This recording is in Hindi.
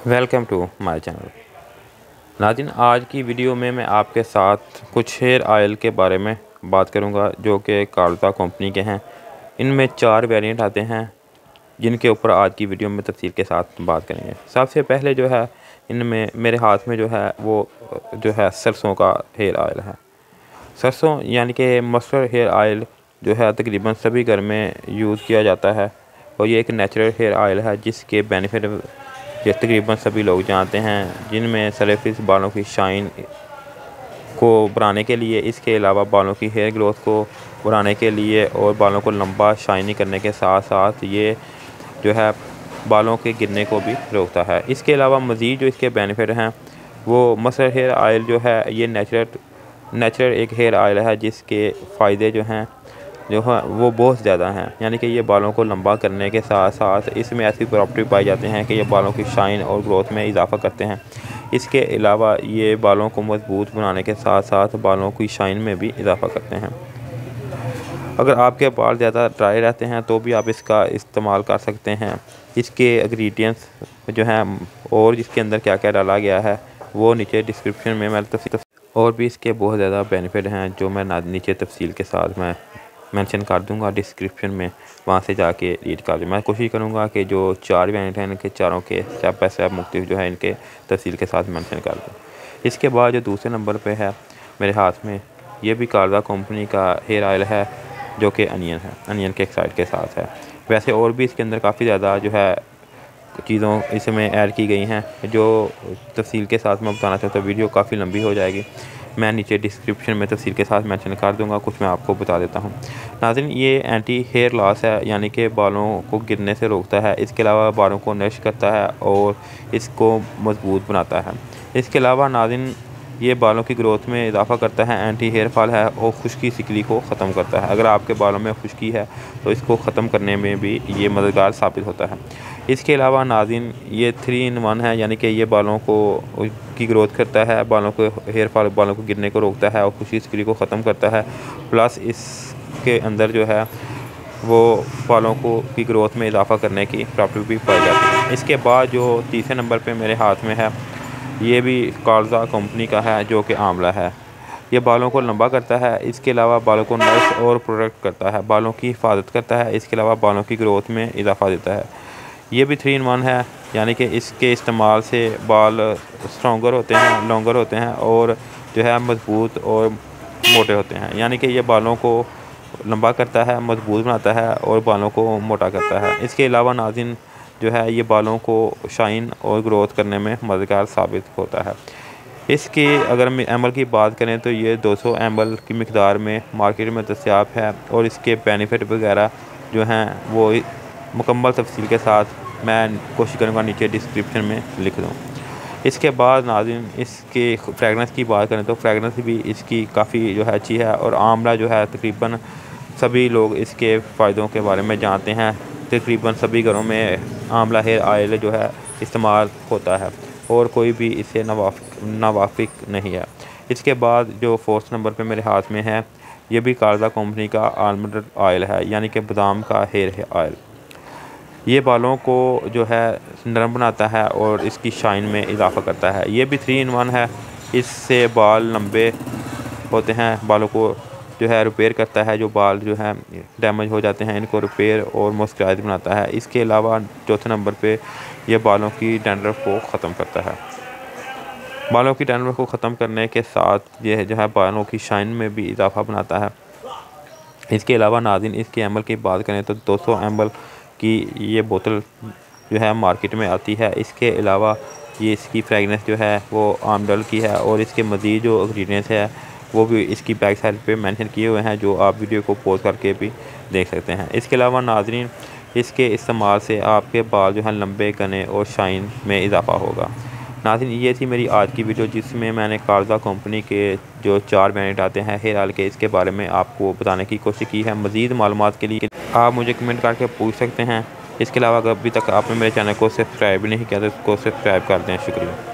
Welcome to my channel. नाज़रीन, आज की वीडियो में मैं आपके साथ कुछ हेयर ऑयल के बारे में बात करूंगा जो कि कार्लता कंपनी के हैं। इनमें 4 वेरिएंट आते हैं जिनके ऊपर आज की वीडियो में तफसील के साथ बात करेंगे। सबसे पहले जो है इनमें मेरे हाथ में जो है वो जो है सरसों का हेयर ऑयल है। सरसों यानी कि मस्टर्ड हेयर ऑयल जो है तकरीबन सभी घर में यूज़ किया जाता है और ये एक नेचुरल हेयर ऑयल है जिसके बेनिफिट ये तकरीबन सभी लोग जानते हैं, जिनमें सल्फेस बालों की शाइन को बढ़ाने के लिए, इसके अलावा बालों की हेयर ग्रोथ को बढ़ाने के लिए और बालों को लंबा शाइनी करने के साथ साथ ये जो है बालों के गिरने को भी रोकता है। इसके अलावा मज़ीद जो इसके बेनिफिट हैं वो मस्टर्ड हेयर ऑयल जो है ये नेचुरल एक हेयर ऑयल है जिसके फ़ायदे जो हैं जो है वो बहुत ज़्यादा हैं। यानी कि ये बालों को लंबा करने के साथ साथ इसमें ऐसी प्रॉपर्टी पाई जाती हैं कि ये बालों की शाइन और ग्रोथ में इजाफ़ा करते हैं। इसके अलावा ये बालों को मजबूत बनाने के साथ साथ बालों की शाइन में भी इजाफ़ा करते हैं। अगर आपके बाल ज़्यादा ड्राई रहते हैं तो भी आप इसका इस्तेमाल कर सकते हैं। इसके इंग्रेडिएंट्स जो हैं और इसके अंदर क्या क्या डाला गया है वो नीचे डिस्क्रिप्शन में मैं और भी इसके बहुत ज़्यादा बेनिफिट हैं जो मैं नीचे तफसील के साथ मैं मेंशन कर दूंगा डिस्क्रिप्शन में, वहाँ से जाके रीड कर दूँ। मैं कोशिश करूँगा कि जो 4 वेरिएंट हैं इनके चारों के स्टेप बाय स्टेप मुख्तलिफ जो है इनके तफसील के साथ मेंशन कर दूँ। इसके बाद जो दूसरे नंबर पे है मेरे हाथ में, ये भी कार्लता कंपनी का हेयर ऑयल है जो कि अनियन के एक्साइड के साथ है। वैसे और भी इसके अंदर काफ़ी ज़्यादा जो है चीज़ों इसमें ऐड की गई हैं जो तफसील के साथ मैं बताना चाहता हूँ, वीडियो काफ़ी लंबी हो जाएगी। मैं नीचे डिस्क्रिप्शन में तफसील के साथ मेंशन कर दूंगा, कुछ मैं आपको बता देता हूँ। नाज़रीन, ये एंटी हेयर लॉस है यानी कि बालों को गिरने से रोकता है। इसके अलावा बालों को नरिश करता है और इसको मजबूत बनाता है। इसके अलावा नाज़रीन ये बालों की ग्रोथ में इजाफ़ा करता है, एंटी हेयर फॉल है और खुश्की सिकली को ख़त्म करता है। अगर आपके बालों में खुश्की है तो इसको ख़त्म करने में भी ये मददगार साबित होता है। इसके अलावा नाज़रीन ये 3 in 1 है, यानी कि ये बालों को की ग्रोथ करता है, बालों को हेयर फॉल बालों को गिरने को रोकता है और खुश्की सिकली को ख़त्म करता है। प्लस इसके अंदर जो है वो बालों को की ग्रोथ में इजाफ़ा करने की प्रॉपर्टी भी पाई जाती है। इसके बाद जो तीसरे नंबर पे मेरे हाथ में है ये भी कार्लता कंपनी का है जो कि आंवला है। ये बालों को लंबा करता है, इसके अलावा बालों को नरिश और प्रोटेक्ट करता है, बालों की हिफाजत करता है, इसके अलावा बालों की ग्रोथ में इजाफ़ा देता है। ये भी 3 in 1 है, यानी कि इसके इस्तेमाल से बाल स्ट्रॉन्गर होते हैं, लॉन्गर होते हैं और जो है मजबूत और मोटे होते हैं। यानी कि ये बालों को लंबा करता है, मजबूत बनाता है और बालों को मोटा करता है। इसके अलावा नाज़रीन जो है ये बालों को शाइन और ग्रोथ करने में मददगार साबित होता है। इसकी अगर ml की बात करें तो ये 200 ml की मिकदार में मार्केट में दस्तयाब है और इसके बेनिफिट वगैरह जो हैं वो मुकम्मल तफसील के साथ मैं कोशिश करूँगा नीचे डिस्क्रिप्शन में लिख दूँ। इसके बाद नाज़रीन इसके फ्रेगनेंस की बात करें तो फ्रेगनेंस भी इसकी काफ़ी जो है अच्छी है और आंवला जो है तकरीबन सभी लोग इसके फ़ायदों के बारे में जानते हैं। तकरीबन सभी घरों में आंवला हेयर ऑयल जो है इस्तेमाल होता है और कोई भी इसे नावाफिक नहीं है। इसके बाद जो 4th नंबर पे मेरे हाथ में है ये भी कार्लता कंपनी का आलमंड ऑयल है, यानी कि बादाम का हेयर ऑयल। ये बालों को जो है नरम बनाता है और इसकी शाइन में इजाफ़ा करता है। ये भी 3 in 1 है, इससे बाल लंबे होते हैं, बालों को जो है रिपेयर करता है, जो बाल जो है डैमेज हो जाते हैं इनको रिपेयर और मॉइस्चराइज बनाता है। इसके अलावा 4थे नंबर पे ये बालों की डैंड्रफ को ख़त्म करता है। बालों की डैंड्रफ को ख़त्म करने के साथ ये जो है बालों की शाइन में भी इजाफ़ा बनाता है। इसके अलावा नाज़रीन इसके ml की बात करें तो 200 ml की ये बोतल जो है मार्केट में आती है। इसके अलावा ये इसकी फ्रेगनेंस जो है वो आमडल की है और इसके मज़ीद जो इंग्रेडिएंट्स है वो भी इसकी बैक साइड पे मेंशन किए हुए हैं, जो आप वीडियो को पॉज करके भी देख सकते हैं। इसके अलावा नाज़रीन इसके इस्तेमाल से आपके बाल जो है लंबे, घने और शाइन में इजाफ़ा होगा। नाज़रीन ये थी मेरी आज की वीडियो जिसमें मैंने कार्लता कंपनी के जो 4 वेरिएंट आते हैं हेयर ऑयल के, इसके बारे में आपको बताने की कोशिश की है। मज़ीद मालूमात के लिए आप मुझे कमेंट करके पूछ सकते हैं। इसके अलावा अगर अभी तक आपने मेरे चैनल को सब्सक्राइब नहीं किया तो इसको सब्सक्राइब कर दें। शुक्रिया।